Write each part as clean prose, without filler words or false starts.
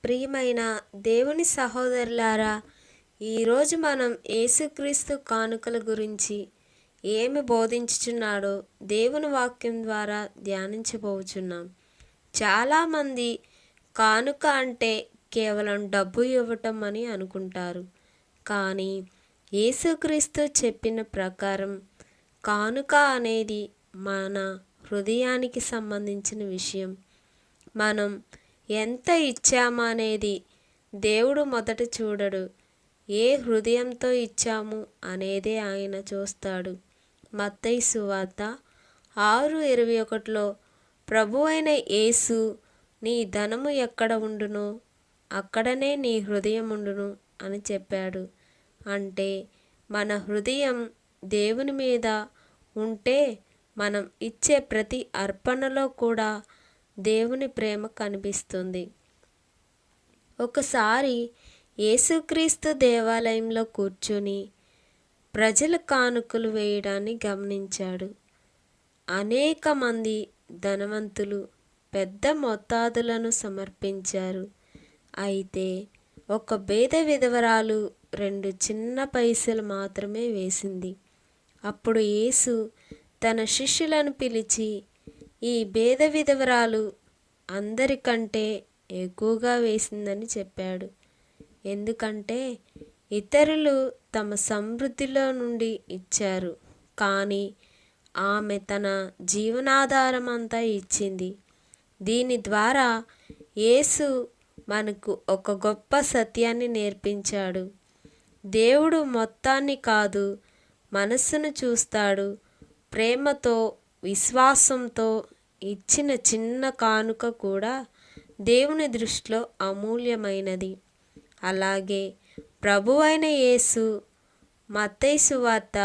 ప్రియమైన దేవుని సహోదరులారా, ఈరోజు మనం యేసుక్రీస్తు కానుకల గురించి ఏమి బోధించుచున్నాడో దేవుని వాక్యం ద్వారా ధ్యానించబోచున్నాం. చాలామంది కానుక అంటే కేవలం డబ్బు ఇవ్వటం అని అనుకుంటారు. కానీ యేసుక్రీస్తు చెప్పిన ప్రకారం కానుక అనేది మన హృదయానికి సంబంధించిన విషయం. మనం ఎంత ఇచ్చామా అనేది దేవుడు మొదట చూడడు. ఏ హృదయంతో ఇచ్చాము అనేదే ఆయన చూస్తాడు. మత్తయి సువార్త 6:21లో ప్రభువైన యేసు, నీ ధనము ఎక్కడ ఉండునో అక్కడనే నీ హృదయం ఉండును అని చెప్పాడు. అంటే మన హృదయం దేవుని మీద ఉంటే మనం ఇచ్చే ప్రతి అర్పణలో కూడా దేవుని ప్రేమ కనిపిస్తుంది. ఒకసారి యేసుక్రీస్తు దేవాలయంలో కూర్చొని ప్రజల కానుకలు వేయడాన్ని గమనించాడు. అనేక మంది ధనవంతులు పెద్ద మొత్తాదులను సమర్పించారు. అయితే ఒక పేద విధవరాలు 2 చిన్న పైసలు మాత్రమే వేసింది. అప్పుడు యేసు తన శిష్యులను పిలిచి, ఈ పేద విధవరాలు అందరికంటే ఎక్కువగా వేసిందని చెప్పాడు. ఎందుకంటే ఇతరులు తమ సమృద్ధిలో నుండి ఇచ్చారు, కానీ ఆమె తన జీవనాధారం అంతా ఇచ్చింది. దీని ద్వారా యేసు మనకు ఒక గొప్ప సత్యాన్ని నేర్పించాడు. దేవుడు మొత్తాన్ని కాదు, మనస్సును చూస్తాడు. ప్రేమతో, విశ్వాసంతో ఇచ్చిన చిన్న కానుక కూడా దేవుని దృష్టిలో అమూల్యమైనది. అలాగే ప్రభువైన యేసు మత్తయి సువార్త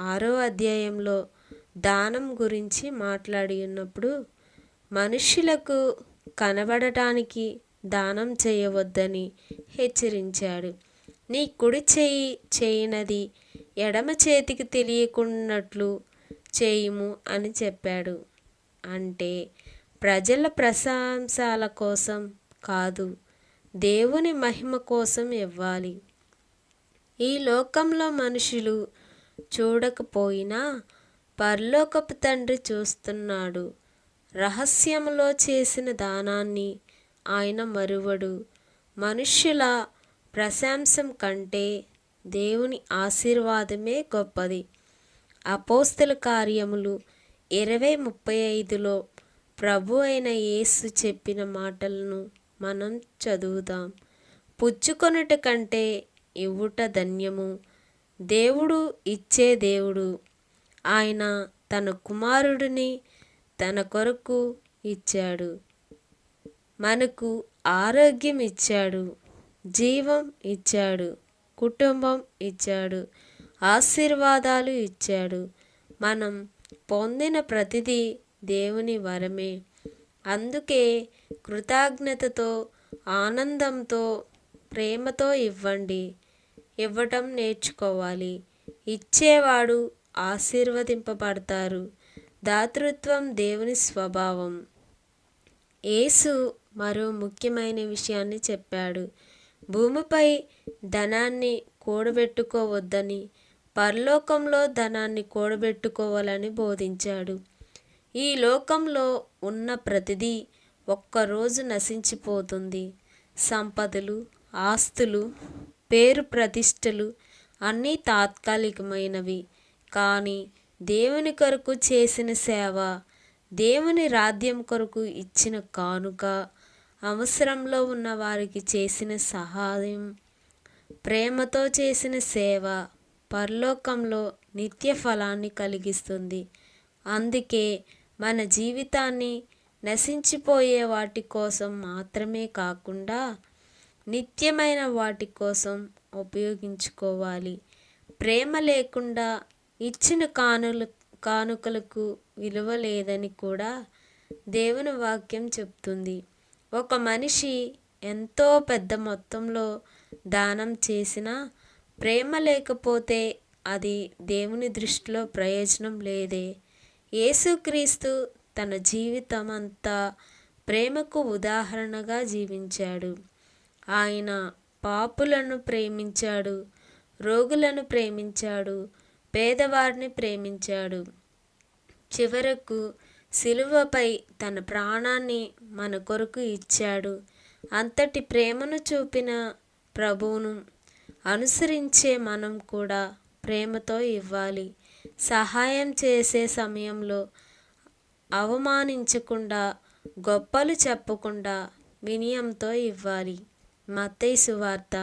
6వ అధ్యాయంలో దానం గురించి మాట్లాడి ఉన్నప్పుడు మనుష్యులకు కనబడటానికి దానం చేయవద్దని హెచ్చరించాడు. నీ కుడి చేయి చేయనది ఎడమ చేతికి తెలియకున్నట్లు చేయుము అని చెప్పాడు. అంటే ప్రజల ప్రశంసల కోసం కాదు, దేవుని మహిమ కోసం ఇవ్వాలి. ఈ లోకంలో మనుషులు చూడకపోయినా పరలోకపు తండ్రి చూస్తున్నాడు. రహస్యములో చేసిన దానాన్ని ఆయన మరువడు. మనుష్యుల ప్రశంసం కంటే దేవుని ఆశీర్వాదమే గొప్పది. అపోస్తల కార్యములు 20:35లో ప్రభు అయిన యేసు చెప్పిన మాటలను మనం చదువుదాం. పుచ్చుకొనుట కంటే ఇవ్వుట ధన్యము. దేవుడు ఇచ్చే దేవుడు. ఆయన తన కుమారుడిని తన కొరకు ఇచ్చాడు. మనకు ఆరోగ్యం ఇచ్చాడు, జీవం ఇచ్చాడు, కుటుంబం ఇచ్చాడు, ఆశీర్వాదాలు ఇచ్చాడు. మనం పొందిన ప్రతిదీ దేవుని వరమే. అందుకే కృతజ్ఞతతో, ఆనందంతో, ప్రేమతో ఇవ్వండి. ఇవ్వటం నేర్చుకోవాలి. ఇచ్చేవాడు ఆశీర్వదింపబడతారు. దాతృత్వం దేవుని స్వభావం. యేసు మరో ముఖ్యమైన విషయాన్ని చెప్పాడు. భూమిపై ధనాన్ని కూడబెట్టుకోవద్దని, పరలోకంలో ధనాన్ని కూడబెట్టుకోవాలని బోధించాడు. ఈ లోకంలో ఉన్న ప్రతిదీ ఒక్కరోజు నశించిపోతుంది. సంపదలు, ఆస్తులు, పేరు ప్రతిష్టలు అన్నీ తాత్కాలికమైనవి. కానీ దేవుని కొరకు చేసిన సేవ, దేవుని రాజ్యం కొరకు ఇచ్చిన కానుక, అవసరంలో ఉన్న వారికి చేసిన సహాయం, ప్రేమతో చేసిన సేవ పరలోకంలో నిత్య ఫలాన్ని కలిగిస్తుంది. అందుకే మన జీవితాన్ని నశించిపోయే వాటి కోసం మాత్రమే కాకుండా నిత్యమైన వాటి కోసం ఉపయోగించుకోవాలి. ప్రేమ లేకుండా ఇచ్చిన కానుకలకు విలువ లేదని కూడా దేవుని వాక్యం చెప్తుంది. ఒక మనిషి ఎంతో పెద్ద మొత్తంలో దానం చేసినా ప్రేమ లేకపోతే అది దేవుని దృష్టిలో ప్రయోజనం లేదే. యేసుక్రీస్తు తన జీవితం అంతా ప్రేమకు ఉదాహరణగా జీవించాడు. ఆయన పాపులను ప్రేమించాడు, రోగులను ప్రేమించాడు, పేదవారిని ప్రేమించాడు. చివరకు సిలువపై తన ప్రాణాన్ని మన కొరకు ఇచ్చాడు. అంతటి ప్రేమను చూపిన ప్రభువును అనుసరించే మనం కూడా ప్రేమతో ఇవ్వాలి. సహాయం చేసే సమయంలో అవమానించకుండా, గొప్పలు చెప్పకుండా వినయంతో ఇవ్వాలి. మత్తయి సువార్త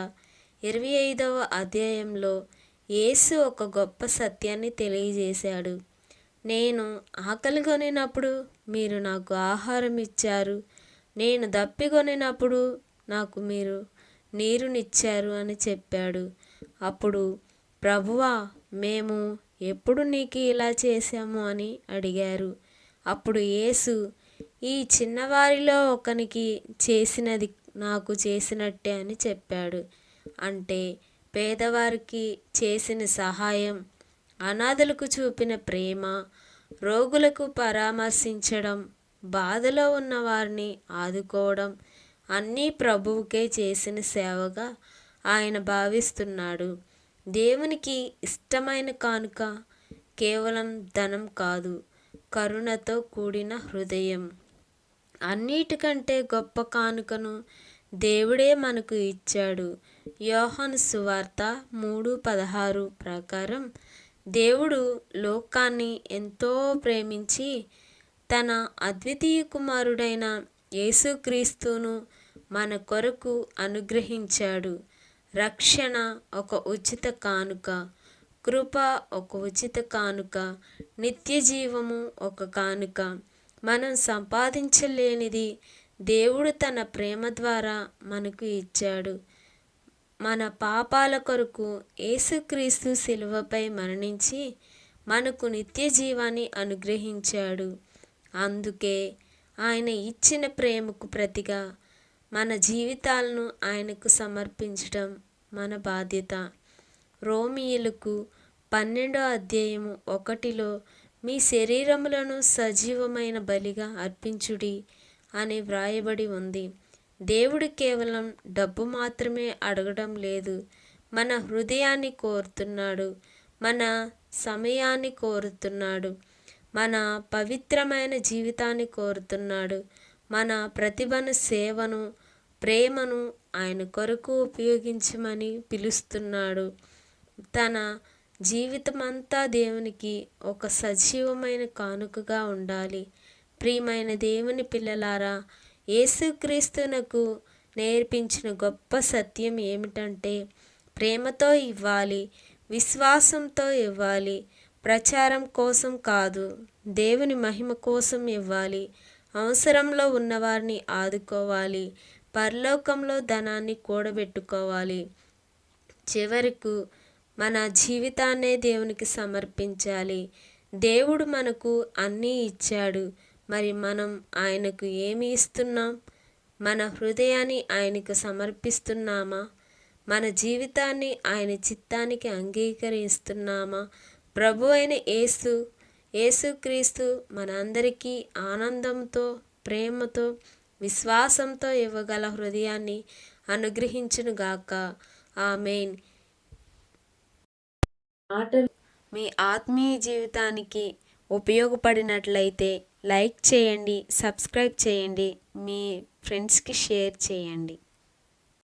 25వ అధ్యాయంలో యేసు ఒక గొప్ప సత్యాన్ని తెలియజేశాడు. నేను ఆకలిగొనినప్పుడు మీరు నాకు ఆహారం ఇచ్చారు, నేను దప్పిగొనినప్పుడు నాకు మీరు నీరునిచ్చారు అని చెప్పాడు. అప్పుడు ప్రభువా, మేము ఎప్పుడు నీకు ఇలా చేశాము అని అడిగారు. అప్పుడు యేసు, ఈ చిన్నవారిలో ఒకనికి చేసినది నాకు చేసినట్టే అని చెప్పాడు. అంటే పేదవారికి చేసిన సహాయం, అనాథలకు చూపిన ప్రేమ, రోగులకు పరామర్శించడం, బాధలో ఉన్న వారిని ఆదుకోవడం అన్నీ ప్రభువుకే చేసిన సేవగా ఆయన భావిస్తున్నాడు. దేవునికి ఇష్టమైన కానుక కేవలం ధనం కాదు, కరుణతో కూడిన హృదయం. అన్నిటికంటే గొప్ప కానుకను దేవుడే మనకు ఇచ్చాడు. యోహాను సువార్త 3:16 ప్రకారం దేవుడు లోకాన్ని ఎంతో ప్రేమించి తన అద్వితీయ కుమారుడైన యేసుక్రీస్తును మన కొరకు అనుగ్రహించాడు. రక్షణ ఒక ఉచిత కానుక, కృప ఒక ఉచిత కానుక, నిత్య జీవము ఒక కానుక. మనం సంపాదించలేనిది దేవుడు తన ప్రేమ ద్వారా మనకు ఇచ్చాడు. మన పాపాల కొరకు యేసుక్రీస్తు శిలువపై మరణించి మనకు నిత్య జీవాన్ని అనుగ్రహించాడు. అందుకే ఆయన ఇచ్చిన ప్రేమకు ప్రతిగా మన జీవితాలను ఆయనకు సమర్పించడం మన బాధ్యత. రోమీయులకు 12వ అధ్యాయము 1లో మీ శరీరములను సజీవమైన బలిగా అర్పించుడి అని వ్రాయబడి ఉంది. దేవుడు కేవలం డబ్బు మాత్రమే అడగడం లేదు, మన హృదయాన్ని కోరుతున్నాడు, మన సమయాన్ని కోరుతున్నాడు, మన పవిత్రమైన జీవితాన్ని కోరుతున్నాడు, మన ప్రతిభను, సేవను, ప్రేమను ఆయన కొరకు ఉపయోగించమని పిలుస్తున్నాడు. తన జీవితమంతా దేవునికి ఒక సజీవమైన కానుకగా ఉండాలి. ప్రియమైన దేవుని పిల్లలారా, యేసుక్రీస్తునకు నేర్పించిన గొప్ప సత్యం ఏమిటంటే ప్రేమతో ఇవ్వాలి, విశ్వాసంతో ఇవ్వాలి, ప్రచారం కోసం కాదు, దేవుని మహిమ కోసం ఇవ్వాలి, అవసరంలో ఉన్నవారిని ఆదుకోవాలి, పరలోకంలో ధనాన్ని కూడబెట్టుకోవాలి. చివరకు మన జీవితాన్నే దేవునికి సమర్పించాలి. దేవుడు మనకు అన్నీ ఇచ్చాడు, మరి మనం ఆయనకు ఏమి ఇస్తున్నాం? మన హృదయాన్ని ఆయనకు సమర్పిస్తున్నామా? మన జీవితాన్ని ఆయన చిత్తానికి అంగీకరిస్తున్నామా? ప్రభు అయిన యేసుక్రీస్తు మనందరికీ ఆనందంతో, ప్రేమతో, విశ్వాసంతో ఇవ్వగల హృదయాన్ని అనుగ్రహించునుగాక. ఆమేన్. మాటలు మీ ఆత్మీయ జీవితానికి ఉపయోగపడినట్లయితే లైక్ చేయండి, సబ్స్క్రైబ్ చేయండి, మీ ఫ్రెండ్స్కి షేర్ చేయండి.